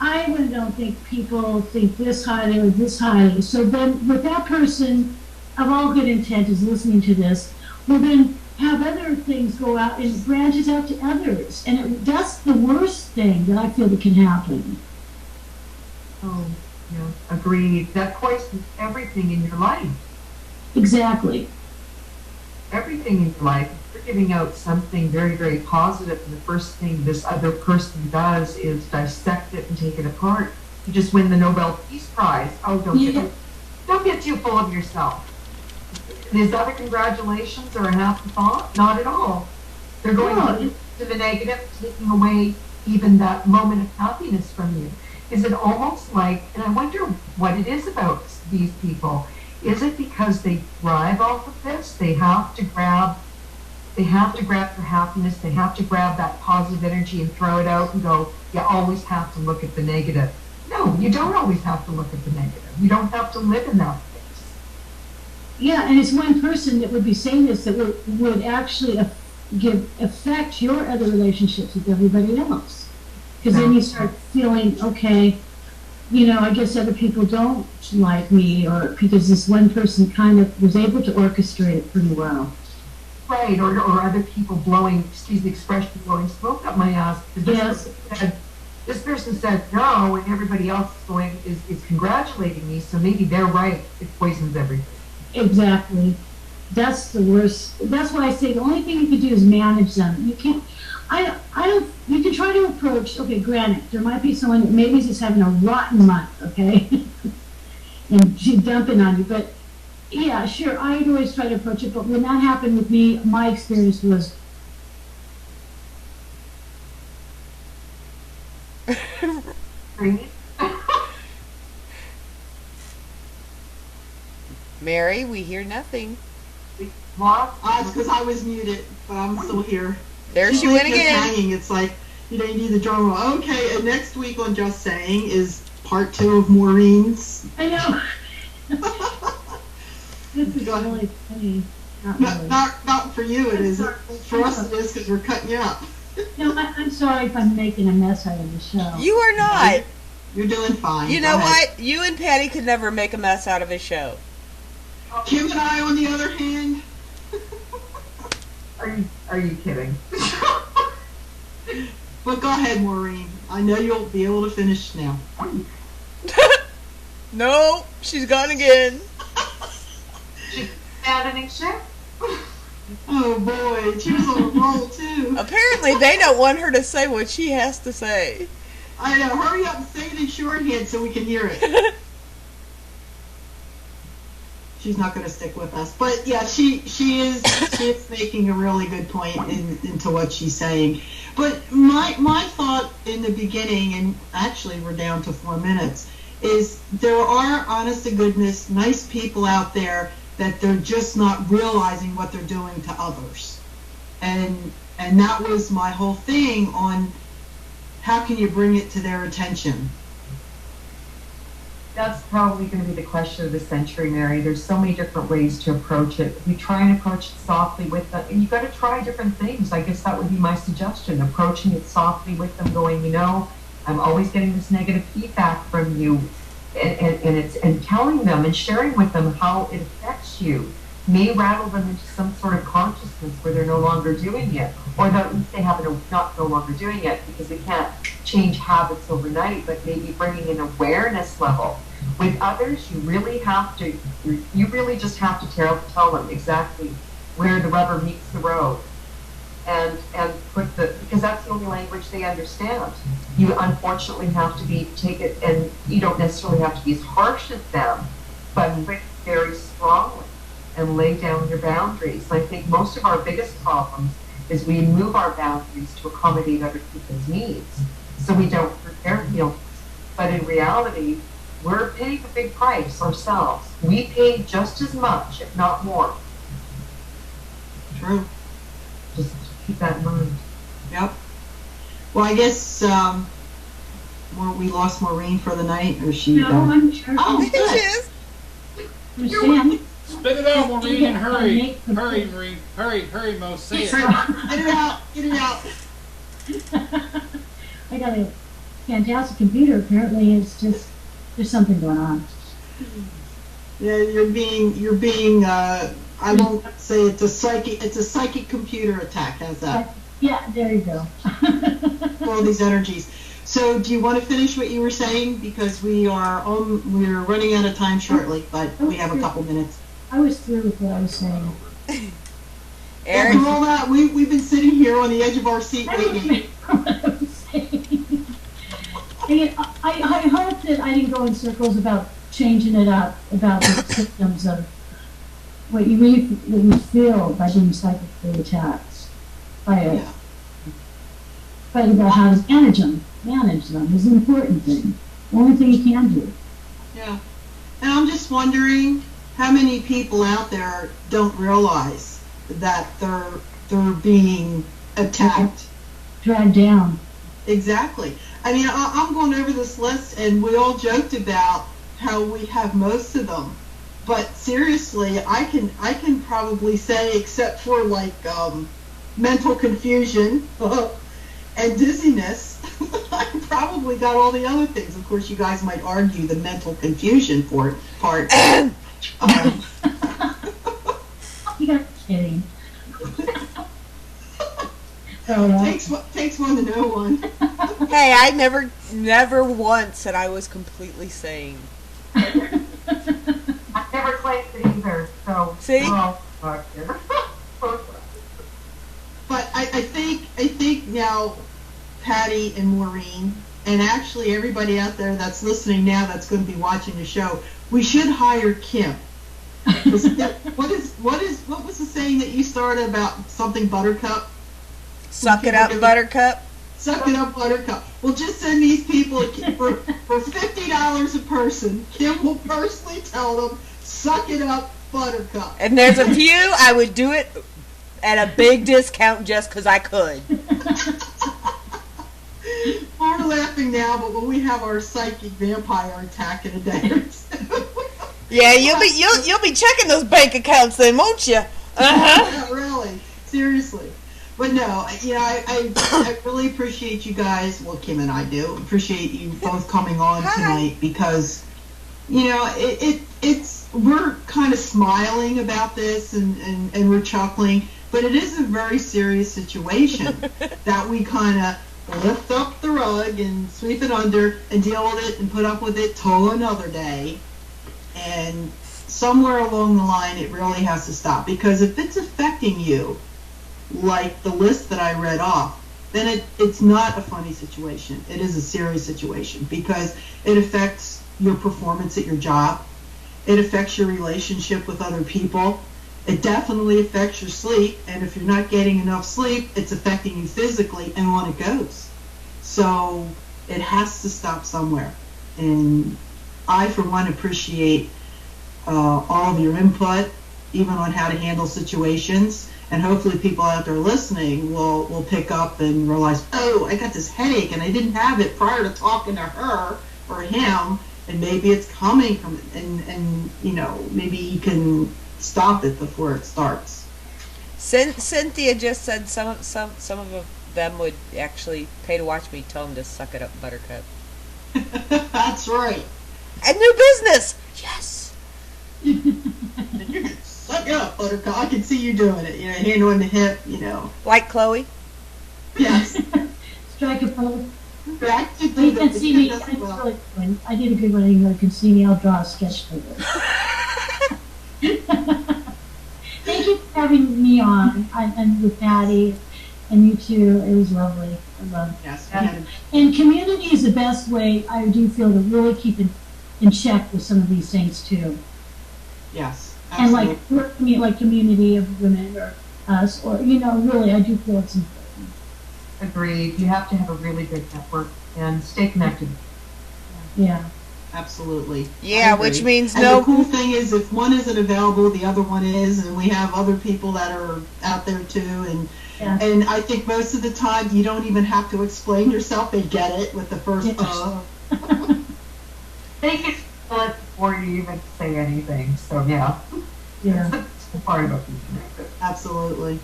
I really don't think people think this highly or this highly. So then with that person of all good intent is listening to this, will then have other things go out and it branches out to others. And that's the worst thing that I feel that can happen. Oh, yeah, agreed. That poisons everything in your life. Exactly. Everything in your life. If you're giving out something very, very positive, and the first thing this other person does is dissect it and take it apart, you just win the Nobel Peace Prize. Oh, don't get too full of yourself. Is that a congratulations or a happy thought? Not at all. They're going to the negative, taking away even that moment of happiness from you. Is it almost like, and I wonder what it is about these people. Is it because they thrive off of this? They have to grab their happiness, they have to grab that positive energy and throw it out and go, you always have to look at the negative. No, you don't always have to look at the negative. You don't have to live in that place. Yeah, and it's one person that would be saying this that would actually affect your other relationships with everybody else. Because then you start feeling, okay, I guess other people don't like me, or because this one person kind of was able to orchestrate it pretty well. Right, or other people blowing, excuse the expression, blowing smoke up my ass. Yes. This person said no, and everybody else is congratulating me, so maybe they're right. It poisons everything. Exactly. That's the worst. That's why I say the only thing you can do is manage them. You can't. You can try to approach, okay, granted, there might be someone that maybe is just having a rotten month, okay? And she's dumping on you, but yeah, sure, I'd always try to approach it, but when that happened with me, my experience was... Mary, we hear nothing. What? It's because I was muted, but I'm still here. There she went again. Hanging. It's like, you need the drum roll. Okay, and next week on Just Saying is part 2 of Maureen's. I know. This is really funny. Not for you, it is. For us, it is because we're cutting you up. No, I'm sorry if I'm making a mess out of the show. You are not. You're doing fine. You know what? You and Patty could never make a mess out of a show. Kim and I, on the other hand. Are you kidding? But go ahead, Maureen. I know you'll be able to finish now. No, she's gone again. She's abandoning ship? Oh boy, she was on a roll too. Apparently they don't want her to say what she has to say. I know, hurry up and say it in shorthand so we can hear it. She's not going to stick with us, but yeah, she is making a really good point into what she's saying. But my thought in the beginning, and actually we're down to 4 minutes, is there are honest to goodness nice people out there that they're just not realizing what they're doing to others, and that was my whole thing on how can you bring it to their attention. That's probably going to be the question of the century, Mary. There's so many different ways to approach it. We try and approach it softly with them, and you've got to try different things. I guess that would be my suggestion, approaching it softly with them, going, I'm always getting this negative feedback from you, and telling them and sharing with them how it affects you may rattle them into some sort of consciousness where they're no longer doing it, or that at least they have not no longer doing it, because we can't change habits overnight, but maybe bringing an awareness level. With others, you really just have to tell them exactly where the rubber meets the road, and because that's the only language they understand. You unfortunately have to take it, and you don't necessarily have to be as harsh as them, but very strongly, and lay down your boundaries. I think most of our biggest problems is we move our boundaries to accommodate other people's needs, so we don't prepare feelings. But in reality, we're paying a big price ourselves. We pay just as much, if not more. True. Just keep that in mind. Yep. Well, I guess we lost Maureen for the night, or she? No, I'm sure. Oh, There good. she is. Understand? Spit it out, Maureen, and hurry. Make the- Hurry, Maureen. Hurry, Mo. Say it. Get it out. Get it out. I got a fantastic computer. Apparently, it's just there's something going on. Yeah, you're being. I won't say it's a psychic computer attack. How's that? Yeah, there you go. All these energies. So, do you want to finish what you were saying? Because we're running out of time shortly, but we have a couple minutes. I was through with what I was saying. Eric, After all that, we've been sitting here on the edge of our seat waiting. I hope that I didn't go in circles about changing it up, about the symptoms of what you feel by being psychically attacked by it. Yeah. But about how to manage them is an important thing. The only thing you can do. Yeah. And I'm just wondering how many people out there don't realize that they're being attacked. Dragged down. Exactly. I mean, I'm going over this list, and we all joked about how we have most of them. But seriously, I can probably say, except for like mental confusion and dizziness, I probably got all the other things. Of course, you guys might argue the mental confusion part. You're kidding. Takes one to know one. hey, I never once said I was completely sane. I never claimed it either, so. See? Well, fuck here. But I think now, Patty and Maureen, and actually everybody out there that's listening now that's going to be watching the show, we should hire Kim. What was the saying that you started about something Buttercup? Suck it up, Buttercup. Suck it up, Buttercup. Well, just send these people for $50 a person. Kim will personally tell them, suck it up, Buttercup. And there's a few I would do it at a big discount just because I could. We're laughing now, but when we have our psychic vampire attack in a day or two. Yeah, you'll be checking those bank accounts then, won't you? Yeah, really, seriously. But no, I really appreciate you guys. Well, Kim and I do appreciate you both coming on tonight because, it's we're kind of smiling about this and we're chuckling, but it is a very serious situation that we kind of lift up the rug and sweep it under and deal with it and put up with it till another day. And somewhere along the line, it really has to stop, because if it's affecting you, like the list that I read off, then it's not a funny situation. It is a serious situation because it affects your performance at your job. It affects your relationship with other people. It definitely affects your sleep. And if you're not getting enough sleep, it's affecting you physically, and on it goes. So it has to stop somewhere. And I, for one, appreciate all of your input, even on how to handle situations. And hopefully people out there listening will pick up and realize, oh, I got this headache and I didn't have it prior to talking to her or him, and maybe it's coming from, and maybe you can stop it before it starts. Cynthia just said some of them would actually pay to watch me tell them to suck it up, Buttercup. That's right. A new business! Yes! Suck it up, Buttercup. I can see you doing it. Hand on the hip, Like Chloe? Yes. Strike a pose. Practically, You can see me. I did a good one. You can see me. I'll draw a sketch for you. Thank you for having me on, and with Patty, and you too. It was lovely. I love it. Yes. And community is the best way, I do feel, to really keep in check with some of these things too. Yes. And Absolutely. like community of women or us, or really, I do feel it's important. Agreed. You have to have a really good network and stay connected. Yeah. Absolutely. Yeah, I agree. which means and no. The cool thing is, if one isn't available, the other one is, and we have other people that are out there too. And Yeah. and I think most of the time you don't even have to explain yourself; they get it with the first. They can feel it before you even say anything. So yeah, Yeah. that's the part about being connected. Absolutely.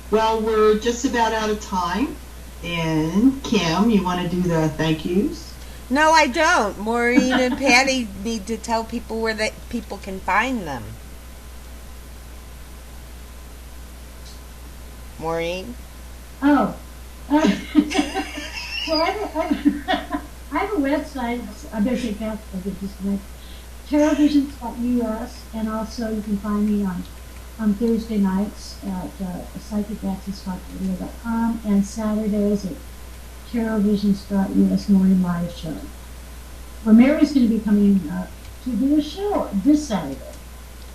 Well, we're just about out of time. And Kim, you want to do the thank yous? No, I don't. Maureen and Patty need to tell people where people can find them. Maureen? Oh. Well, I have a website. I better take that. I get disconnected. TerrorVisions.us, and also you can find me on Thursday nights at psychicaccess.radio.com and Saturdays at TerrorVisions.us Morning Live Show. Where Mary's going to be coming to do a show this Saturday.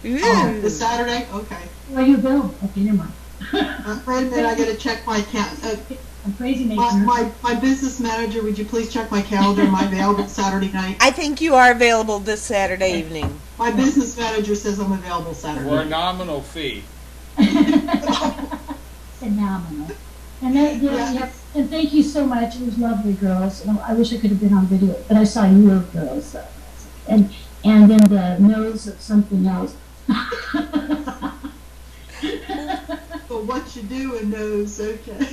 Oh, this Saturday? Okay. Are you available? Okay, never mind. Wait a minute, I got to check my calendar. I'm crazy making My business manager, would you please check my calendar? Am I available Saturday night? I think you are available this Saturday evening. My business manager says I'm available Saturday. For a nominal fee. Phenomenal. And and thank you so much. It was lovely, girls. I wish I could have been on video, but I saw you girls. And then the nose of something else. But what you do in those, okay.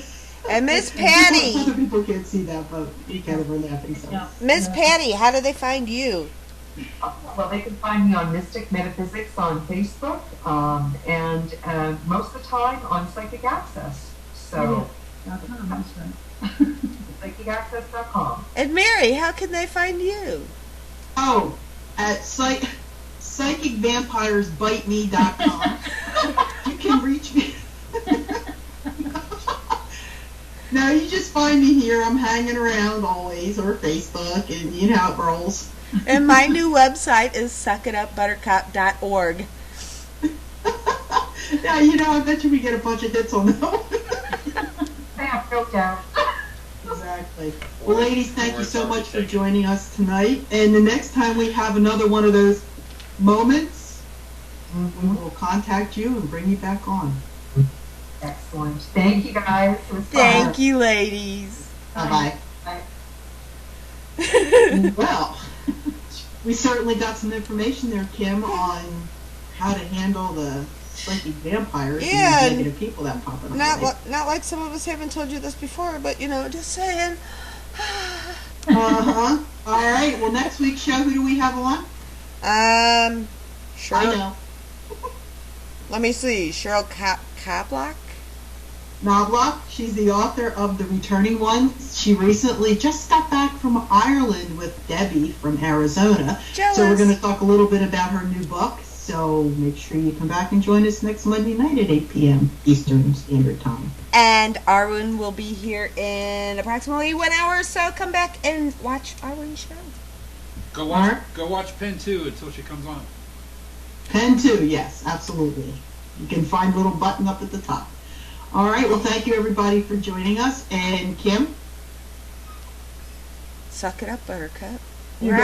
And Miss Patty. Other people can't see that, but we kind of are laughing. So. Yeah. Miss Patty, how do they find you? Well, they can find me on Mystic Metaphysics on Facebook, and most of the time on Psychic Access. So, .com, that's right. PsychicAccess.com. And Mary, how can they find you? Oh, at psychicvampiresbiteme.com. You can reach me. No, you just find me here. I'm hanging around always, or Facebook, and you know how it rolls. And my new website is suckitupbuttercup.org. Yeah, you know, I bet you we get a bunch of hits on that one. Yeah, no doubt. Exactly. Well, ladies, thank you so much for joining us tonight. And the next time we have another one of those moments, we will contact you and bring you back on. Excellent. Thank you, guys. It was fun. Thank you, ladies. Bye-bye. Bye. Well, we certainly got some information there, Kim, on how to handle the psychic vampires Yeah, and the negative people that pop in our life. Not like some of us haven't told you this before, but just saying. Uh-huh. All right. Well, next week's show, who do we have on? Cheryl. I know. Let me see. Cheryl Kaplock. Knobloch. She's the author of The Returning Ones. She recently just got back from Ireland with Debbie from Arizona. Jealous. So we're going to talk a little bit about her new book. So make sure you come back and join us next Monday night at 8 p.m. Eastern Standard Time. And Arwen will be here in approximately 1 hour, so come back and watch Arwen's show. Go watch Pen 2 until she comes on. Pen 2, yes, absolutely. You can find a little button up at the top. All right, well, thank you, everybody, for joining us. And Kim? Suck it up, Buttercup.